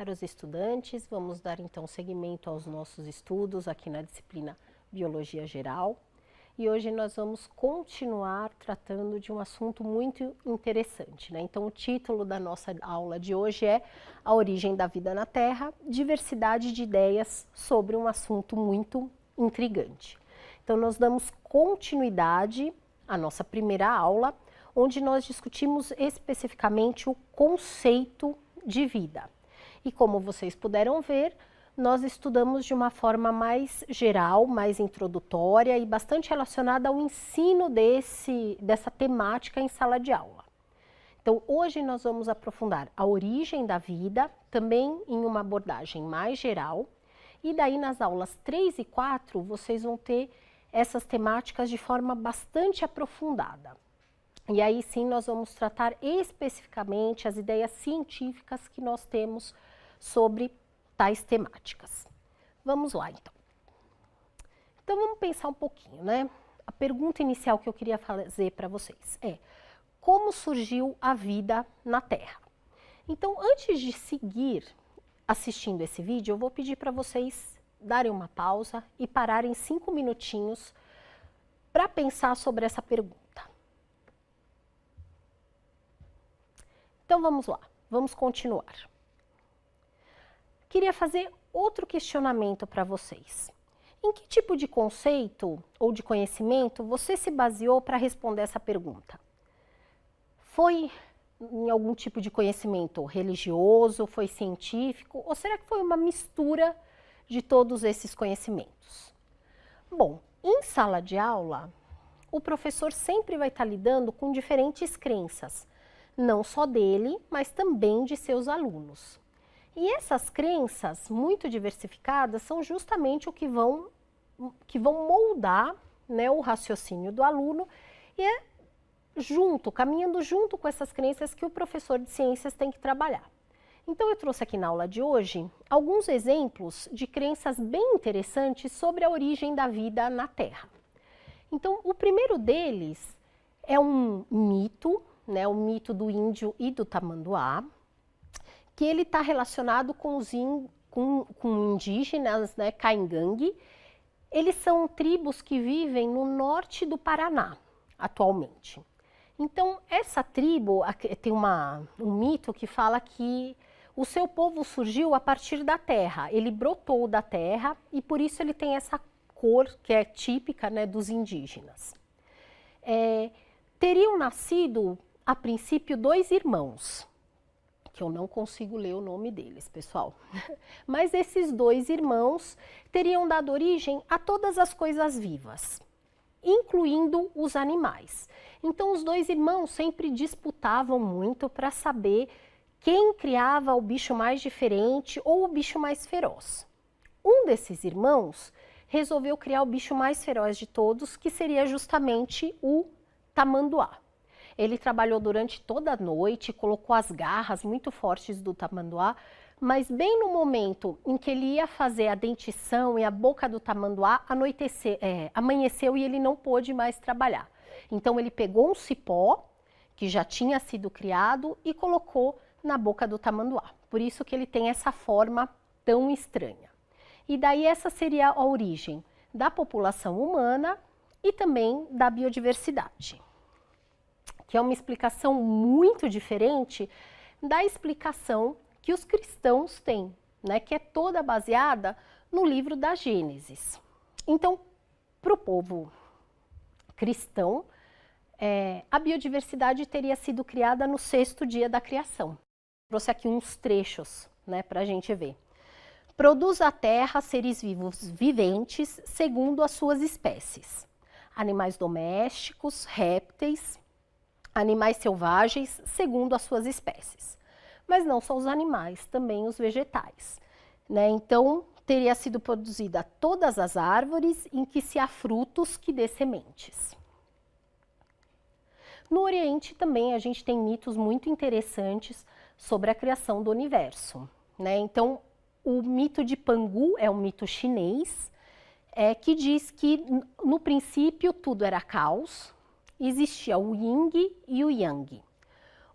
caros estudantes, vamos dar então seguimento aos nossos estudos aqui na disciplina Biologia Geral. E hoje nós vamos continuar tratando de um assunto muito interessante, né? Então o título da nossa aula de hoje é A Origem da Vida na Terra, diversidade de ideias sobre um assunto muito intrigante. Então nós damos continuidade à nossa primeira aula, onde nós discutimos especificamente o conceito de vida. E como vocês puderam ver, nós estudamos de uma forma mais geral, mais introdutória e bastante relacionada ao ensino dessa temática em sala de aula. Então, hoje nós vamos aprofundar a origem da vida, também em uma abordagem mais geral, e daí nas aulas 3 e 4 vocês vão ter essas temáticas de forma bastante aprofundada. E aí sim nós vamos tratar especificamente as ideias científicas que nós temos sobre tais temáticas. Vamos lá então. Então vamos pensar um pouquinho, né? A pergunta inicial que eu queria fazer para vocês é: como surgiu a vida na Terra? Então, antes de seguir assistindo esse vídeo, eu vou pedir para vocês darem uma pausa e pararem 5 minutinhos para pensar sobre essa pergunta. Então vamos lá, vamos continuar. Queria fazer outro questionamento para vocês. Em que tipo de conceito ou de conhecimento você se baseou para responder essa pergunta? Foi em algum tipo de conhecimento religioso, foi científico, ou será que foi uma mistura de todos esses conhecimentos? Bom, em sala de aula, o professor sempre vai estar lidando com diferentes crenças, não só dele, mas também de seus alunos. E essas crenças muito diversificadas são justamente o que vão moldar, né, o raciocínio do aluno e é caminhando junto com essas crenças que o professor de ciências tem que trabalhar. Então eu trouxe aqui na aula de hoje alguns exemplos de crenças bem interessantes sobre a origem da vida na Terra. Então o primeiro deles é um mito, né, o mito do índio e do tamanduá, que ele está relacionado com indígenas, né, Caingangue. Eles são tribos que vivem no norte do Paraná, atualmente. Então, essa tribo, tem um mito que fala que o seu povo surgiu a partir da terra, ele brotou da terra e por isso ele tem essa cor que é típica, né, dos indígenas. Teriam nascido, a princípio, 2 irmãos, que eu não consigo ler o nome deles, pessoal. Mas esses 2 irmãos teriam dado origem a todas as coisas vivas, incluindo os animais. Então, os 2 irmãos sempre disputavam muito para saber quem criava o bicho mais diferente ou o bicho mais feroz. Um desses irmãos resolveu criar o bicho mais feroz de todos, que seria justamente o tamanduá. Ele trabalhou durante toda a noite, colocou as garras muito fortes do tamanduá, mas bem no momento em que ele ia fazer a dentição e a boca do tamanduá, amanheceu e ele não pôde mais trabalhar. Então ele pegou um cipó, que já tinha sido criado, e colocou na boca do tamanduá. Por isso que ele tem essa forma tão estranha. E daí essa seria a origem da população humana e também da biodiversidade, que é uma explicação muito diferente da explicação que os cristãos têm, né, que é toda baseada no livro da Gênesis. Então, para o povo cristão, a biodiversidade teria sido criada no 6º dia da criação. Trouxe aqui uns trechos, né, para a gente ver. Produz a terra seres vivos viventes segundo as suas espécies. Animais domésticos, répteis, animais selvagens segundo as suas espécies. Mas não só os animais, também os vegetais, né? Então, teria sido produzida todas as árvores em que se há frutos que dê sementes. No Oriente também a gente tem mitos muito interessantes sobre a criação do universo, né? Então, o mito de Pangu é um mito chinês, que diz que no princípio tudo era caos, existia o Yin e o Yang.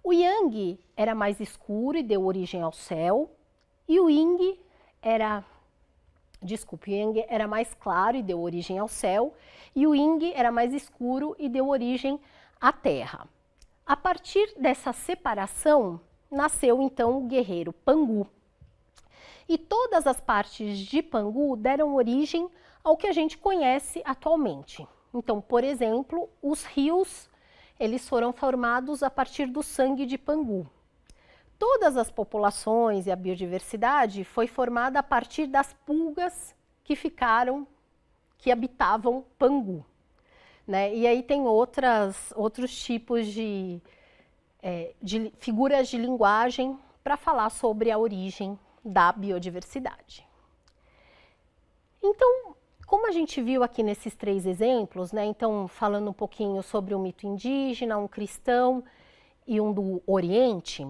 O Yang era mais escuro e deu origem ao céu, E o Yang era mais claro e deu origem ao céu, e o Yin era mais escuro e deu origem à terra. A partir dessa separação, nasceu então o guerreiro Pangu. E todas as partes de Pangu deram origem ao que a gente conhece atualmente. Então, por exemplo, os rios, eles foram formados a partir do sangue de Pangu. Todas as populações e a biodiversidade foi formada a partir das pulgas que habitavam Pangu. Né? E aí tem outros tipos de figuras de linguagem para falar sobre a origem da biodiversidade. Então, como a gente viu aqui nesses 3 exemplos, né? Então falando um pouquinho sobre um mito indígena, um cristão e um do Oriente,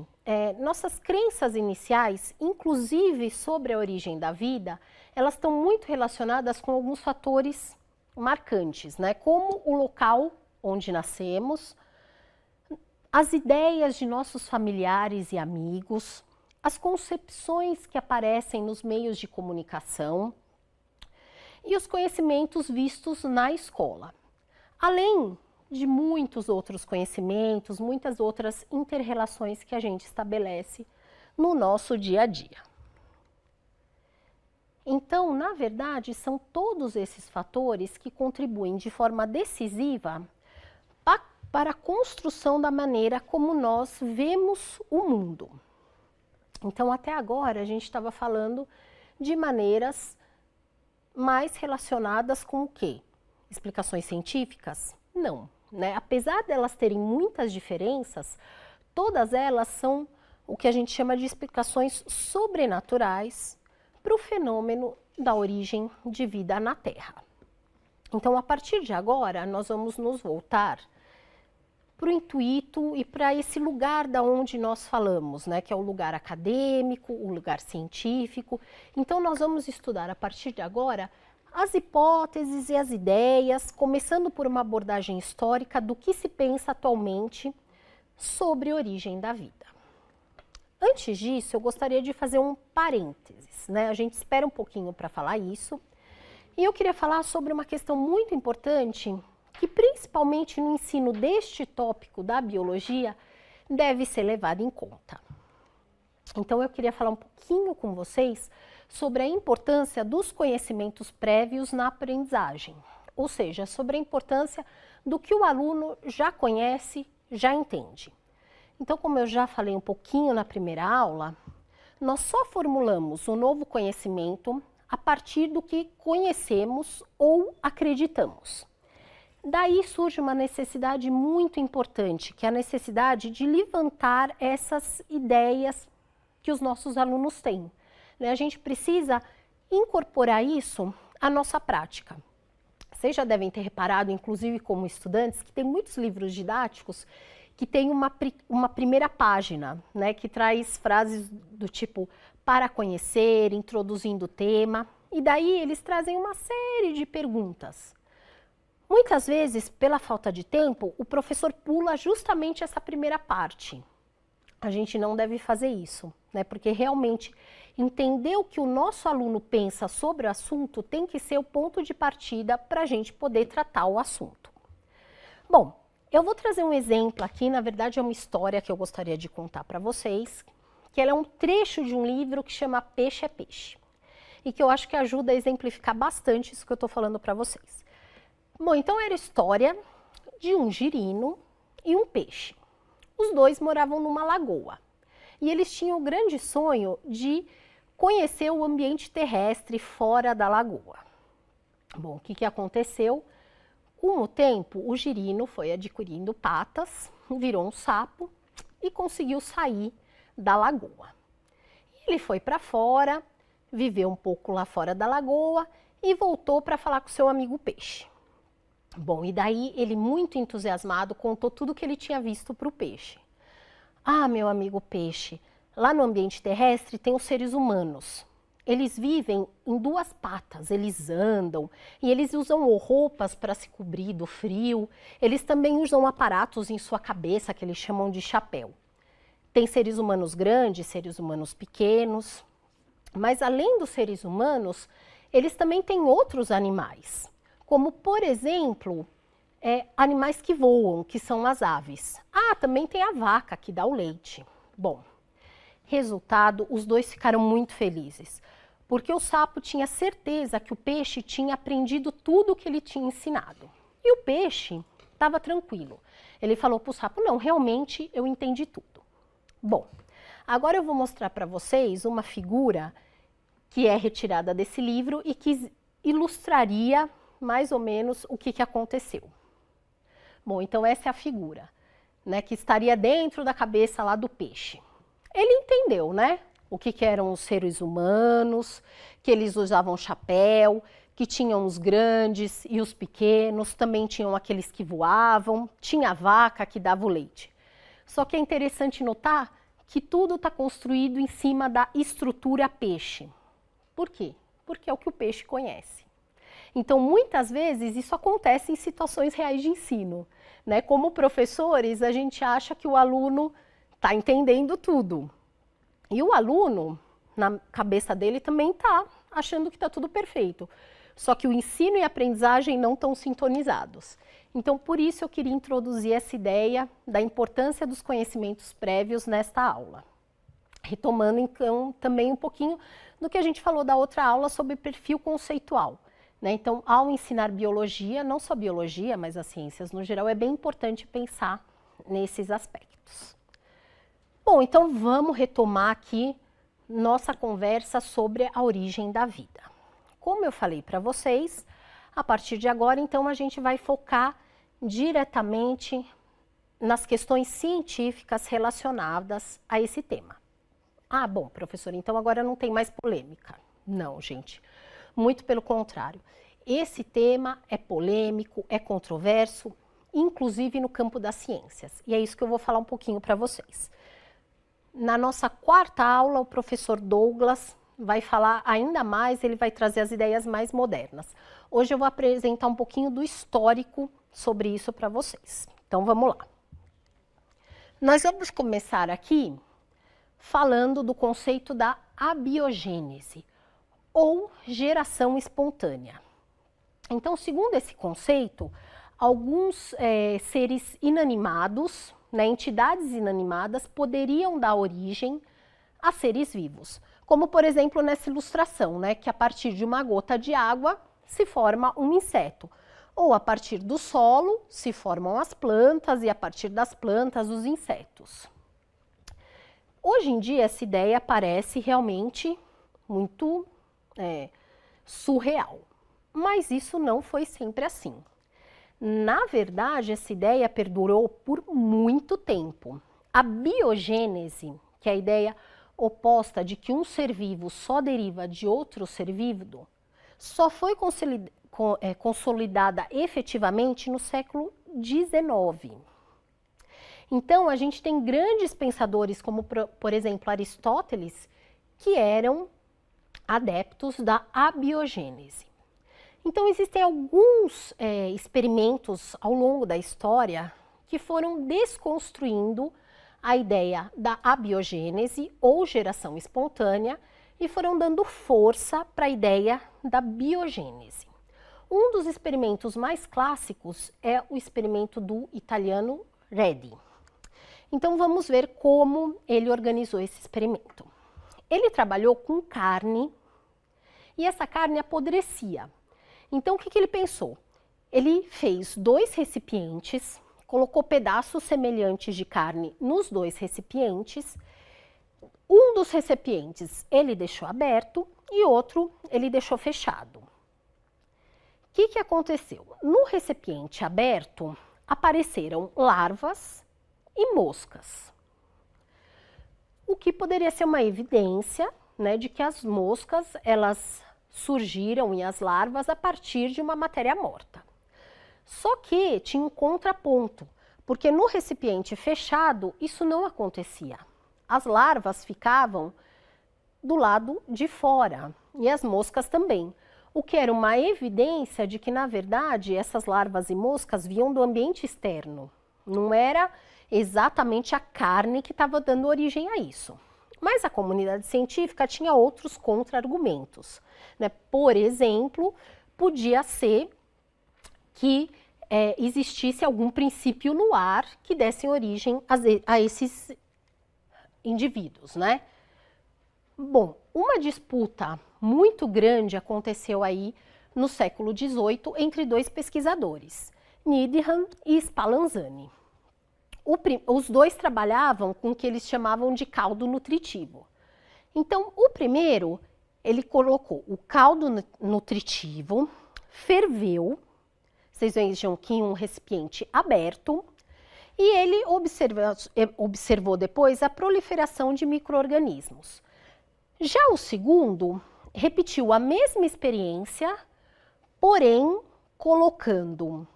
nossas crenças iniciais, inclusive sobre a origem da vida, elas estão muito relacionadas com alguns fatores marcantes, né? Como o local onde nascemos, as ideias de nossos familiares e amigos, as concepções que aparecem nos meios de comunicação e os conhecimentos vistos na escola. Além de muitos outros conhecimentos, muitas outras inter-relações que a gente estabelece no nosso dia a dia. Então, na verdade, são todos esses fatores que contribuem de forma decisiva para a construção da maneira como nós vemos o mundo. Então, até agora, a gente estava falando de maneiras mais relacionadas com o quê? Explicações científicas? Não. Né? Apesar delas terem muitas diferenças, todas elas são o que a gente chama de explicações sobrenaturais para o fenômeno da origem de vida na Terra. Então, a partir de agora, nós vamos nos voltar para o intuito e para esse lugar da onde nós falamos, né? Que é o lugar acadêmico, o lugar científico. Então, nós vamos estudar a partir de agora as hipóteses e as ideias, começando por uma abordagem histórica do que se pensa atualmente sobre a origem da vida. Antes disso, eu gostaria de fazer um parênteses, né? A gente espera um pouquinho para falar isso. E eu queria falar sobre uma questão muito importante que, principalmente no ensino deste tópico da biologia, deve ser levado em conta. Então, eu queria falar um pouquinho com vocês sobre a importância dos conhecimentos prévios na aprendizagem, ou seja, sobre a importância do que o aluno já conhece, já entende. Então, como eu já falei um pouquinho na primeira aula, nós só formulamos o novo conhecimento a partir do que conhecemos ou acreditamos. Daí surge uma necessidade muito importante, que é a necessidade de levantar essas ideias que os nossos alunos têm. A gente precisa incorporar isso à nossa prática. Vocês já devem ter reparado, inclusive como estudantes, que tem muitos livros didáticos que tem uma primeira página, né, que traz frases do tipo para conhecer, introduzindo o tema, e daí eles trazem uma série de perguntas. Muitas vezes, pela falta de tempo, o professor pula justamente essa primeira parte. A gente não deve fazer isso, né, porque realmente entender o que o nosso aluno pensa sobre o assunto tem que ser o ponto de partida para a gente poder tratar o assunto. Bom, eu vou trazer um exemplo aqui, na verdade é uma história que eu gostaria de contar para vocês, que ela é um trecho de um livro que chama Peixe é Peixe, e que eu acho que ajuda a exemplificar bastante isso que eu estou falando para vocês. Bom, então era a história de um girino e um peixe. Os dois moravam numa lagoa, e eles tinham o grande sonho de conhecer o ambiente terrestre fora da lagoa. Bom, o que aconteceu? Com o tempo, o girino foi adquirindo patas, virou um sapo e conseguiu sair da lagoa. Ele foi para fora, viveu um pouco lá fora da lagoa e voltou para falar com seu amigo peixe. Bom, e daí ele, muito entusiasmado, contou tudo o que ele tinha visto para o peixe. Ah, meu amigo peixe, lá no ambiente terrestre tem os seres humanos. Eles vivem em 2 patas, eles andam e eles usam roupas para se cobrir do frio. Eles também usam aparatos em sua cabeça que eles chamam de chapéu. Tem seres humanos grandes, seres humanos pequenos. Mas além dos seres humanos, eles também têm outros animais, como por exemplo, animais que voam, que são as aves. Ah, também tem a vaca que dá o leite. Bom, resultado, os dois ficaram muito felizes, porque o sapo tinha certeza que o peixe tinha aprendido tudo o que ele tinha ensinado. E o peixe estava tranquilo. Ele falou para o sapo, não, realmente eu entendi tudo. Bom, agora eu vou mostrar para vocês uma figura que é retirada desse livro e que ilustraria mais ou menos o que aconteceu. Bom, então essa é a figura, né, que estaria dentro da cabeça lá do peixe. Ele entendeu, né, o que eram os seres humanos, que eles usavam chapéu, que tinham os grandes e os pequenos, também tinham aqueles que voavam, tinha a vaca que dava o leite. Só que é interessante notar que tudo está construído em cima da estrutura peixe. Por quê? Porque é o que o peixe conhece. Então, muitas vezes, isso acontece em situações reais de ensino, né? Como professores, a gente acha que o aluno está entendendo tudo. E o aluno, na cabeça dele, também está achando que está tudo perfeito. Só que o ensino e a aprendizagem não estão sintonizados. Então, por isso eu queria introduzir essa ideia da importância dos conhecimentos prévios nesta aula. Retomando, então, também um pouquinho do que a gente falou da outra aula sobre perfil conceitual, né? Então, ao ensinar biologia, não só biologia, mas as ciências no geral, é bem importante pensar nesses aspectos. Bom, então vamos retomar aqui nossa conversa sobre a origem da vida. Como eu falei para vocês, a partir de agora, então, a gente vai focar diretamente nas questões científicas relacionadas a esse tema. Ah, bom, professor, então agora não tem mais polêmica. Não, gente, muito pelo contrário. Esse tema é polêmico, é controverso, inclusive no campo das ciências. E é isso que eu vou falar um pouquinho para vocês. Na nossa quarta aula, o professor Douglas vai falar ainda mais, ele vai trazer as ideias mais modernas. Hoje eu vou apresentar um pouquinho do histórico sobre isso para vocês. Então vamos lá. Nós vamos começar aqui falando do conceito da abiogênese, ou geração espontânea. Então, segundo esse conceito, alguns seres inanimados, né, entidades inanimadas, poderiam dar origem a seres vivos. Como, por exemplo, nessa ilustração, né, que a partir de uma gota de água se forma um inseto. Ou a partir do solo se formam as plantas e a partir das plantas os insetos. Hoje em dia, essa ideia parece realmente muito surreal, mas isso não foi sempre assim. Na verdade, essa ideia perdurou por muito tempo. A biogênese, que é a ideia oposta de que um ser vivo só deriva de outro ser vivo, só foi consolidada efetivamente no século XIX. Então, a gente tem grandes pensadores, como, por exemplo, Aristóteles, que eram adeptos da abiogênese. Então, existem alguns experimentos ao longo da história que foram desconstruindo a ideia da abiogênese ou geração espontânea e foram dando força para a ideia da biogênese. Um dos experimentos mais clássicos é o experimento do italiano Redi. Então, vamos ver como ele organizou esse experimento. Ele trabalhou com carne e essa carne apodrecia. Então, o que ele pensou? Ele fez 2 recipientes, colocou pedaços semelhantes de carne nos 2 recipientes. Um dos recipientes ele deixou aberto e outro ele deixou fechado. O que aconteceu? No recipiente aberto apareceram larvas e moscas. O que poderia ser uma evidência, né, de que as moscas elas surgiram e as larvas a partir de uma matéria morta. Só que tinha um contraponto, porque no recipiente fechado isso não acontecia. As larvas ficavam do lado de fora e as moscas também, o que era uma evidência de que, na verdade, essas larvas e moscas vinham do ambiente externo. Não era exatamente a carne que estava dando origem a isso. Mas a comunidade científica tinha outros contra-argumentos, né? Por exemplo, podia ser que existisse algum princípio no ar que desse origem a esses indivíduos, né? Bom, uma disputa muito grande aconteceu aí no século XVIII entre dois pesquisadores, Needham e Spallanzani. Os dois trabalhavam com o que eles chamavam de caldo nutritivo. Então, o primeiro, ele colocou o caldo nutritivo, ferveu, vocês vejam que em um recipiente aberto, e ele observou depois a proliferação de micro-organismos. Já o segundo repetiu a mesma experiência, porém colocando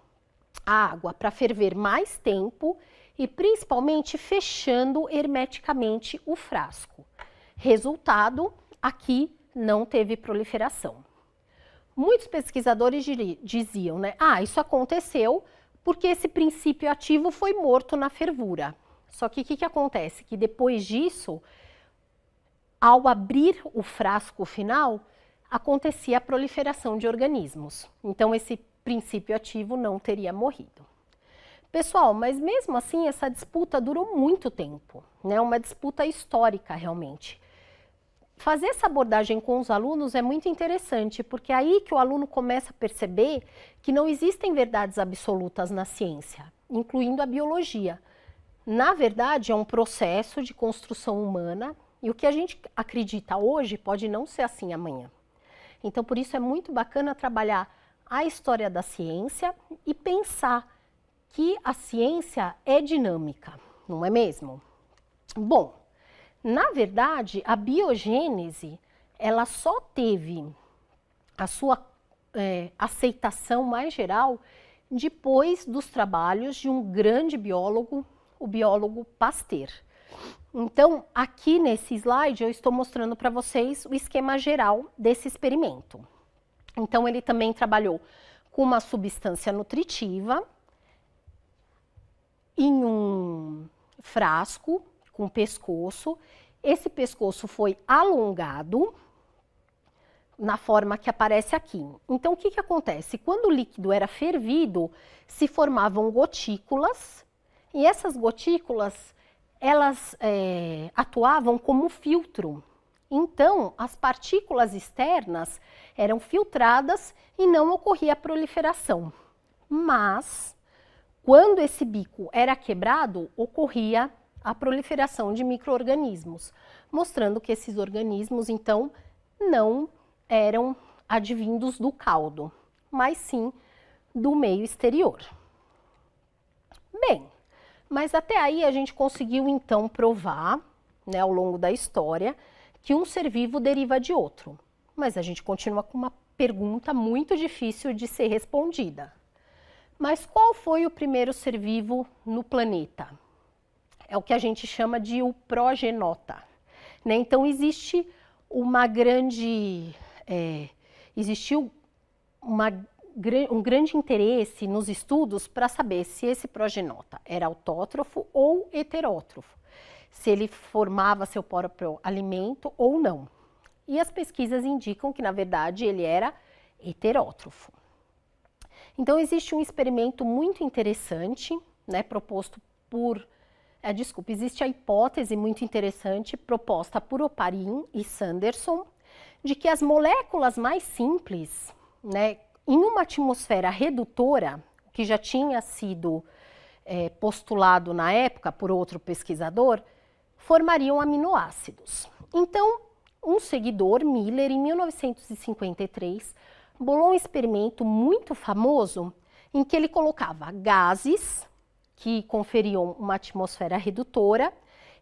a água para ferver mais tempo e principalmente fechando hermeticamente o frasco. Resultado, aqui não teve proliferação. Muitos pesquisadores diziam, né, isso aconteceu porque esse princípio ativo foi morto na fervura. Só que o que acontece? Que depois disso, ao abrir o frasco final, acontecia a proliferação de organismos. Então, esse princípio ativo não teria morrido. Pessoal, mas mesmo assim, essa disputa durou muito tempo, né? Uma disputa histórica, realmente. Fazer essa abordagem com os alunos é muito interessante, porque é aí que o aluno começa a perceber que não existem verdades absolutas na ciência, incluindo a biologia. Na verdade, é um processo de construção humana e o que a gente acredita hoje pode não ser assim amanhã. Então, por isso é muito bacana trabalhar a história da ciência e pensar que a ciência é dinâmica, não é mesmo? Bom, na verdade, a biogênese, ela só teve a sua aceitação mais geral depois dos trabalhos de um grande biólogo, o biólogo Pasteur. Então, aqui nesse slide eu estou mostrando para vocês o esquema geral desse experimento. Então, ele também trabalhou com uma substância nutritiva em um frasco com pescoço. Esse pescoço foi alongado na forma que aparece aqui. Então, o que acontece? Quando o líquido era fervido, se formavam gotículas, e essas gotículas, elas atuavam como filtro. Então, as partículas externas eram filtradas e não ocorria a proliferação. Mas, quando esse bico era quebrado, ocorria a proliferação de micro-organismos, mostrando que esses organismos, então, não eram advindos do caldo, mas sim do meio exterior. Bem, mas até aí a gente conseguiu, então, provar, né, ao longo da história, que um ser vivo deriva de outro. Mas a gente continua com uma pergunta muito difícil de ser respondida. Mas qual foi o primeiro ser vivo no planeta? É o que a gente chama de o progenota, né? Então, existiu um grande interesse nos estudos para saber se esse progenota era autótrofo ou heterótrofo, se ele formava seu próprio alimento ou não. E as pesquisas indicam que, na verdade, ele era heterótrofo. Então, existe um experimento muito interessante, né, proposto por... existe a hipótese muito interessante proposta por Oparin e Sanderson de que as moléculas mais simples, né, em uma atmosfera redutora, que já tinha sido postulado na época por outro pesquisador, formariam aminoácidos. Então, um seguidor, Miller, em 1953, bolou um experimento muito famoso em que ele colocava gases que conferiam uma atmosfera redutora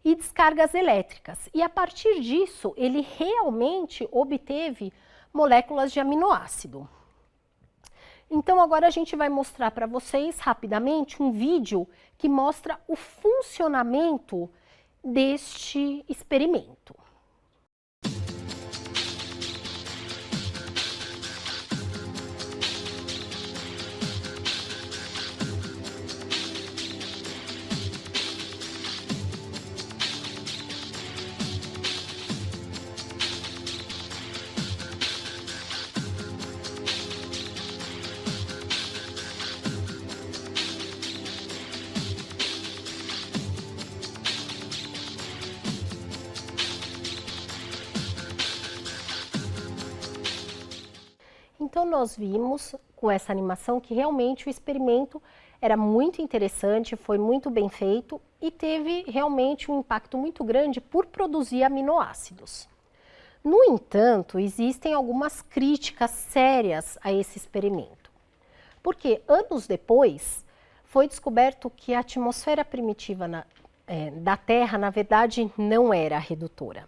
e descargas elétricas. E a partir disso, ele realmente obteve moléculas de aminoácido. Então, agora a gente vai mostrar para vocês rapidamente um vídeo que mostra o funcionamento deste experimento. Então nós vimos com essa animação que realmente o experimento era muito interessante, foi muito bem feito e teve realmente um impacto muito grande por produzir aminoácidos. No entanto, existem algumas críticas sérias a esse experimento, porque anos depois foi descoberto que a atmosfera primitiva da Terra, na verdade, não era redutora.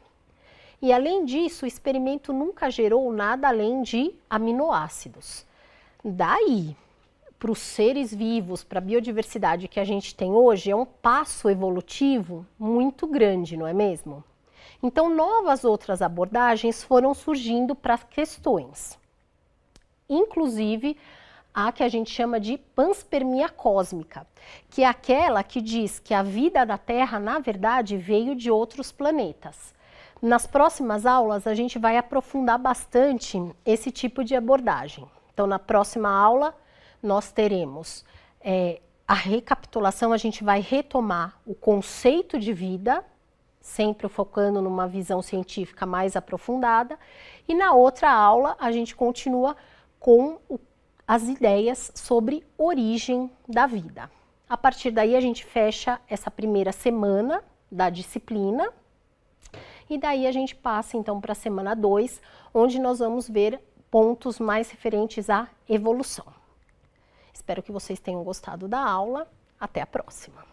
E além disso, o experimento nunca gerou nada além de aminoácidos. Daí, para os seres vivos, para a biodiversidade que a gente tem hoje, é um passo evolutivo muito grande, não é mesmo? Então, novas outras abordagens foram surgindo para questões, inclusive a que a gente chama de panspermia cósmica, que é aquela que diz que a vida da Terra, na verdade, veio de outros planetas. Nas próximas aulas, a gente vai aprofundar bastante esse tipo de abordagem. Então, na próxima aula, nós teremos a recapitulação, a gente vai retomar o conceito de vida, sempre focando numa visão científica mais aprofundada, e na outra aula a gente continua com as ideias sobre origem da vida. A partir daí a gente fecha essa primeira semana da disciplina, e daí a gente passa então para a semana 2, onde nós vamos ver pontos mais referentes à evolução. Espero que vocês tenham gostado da aula. Até a próxima!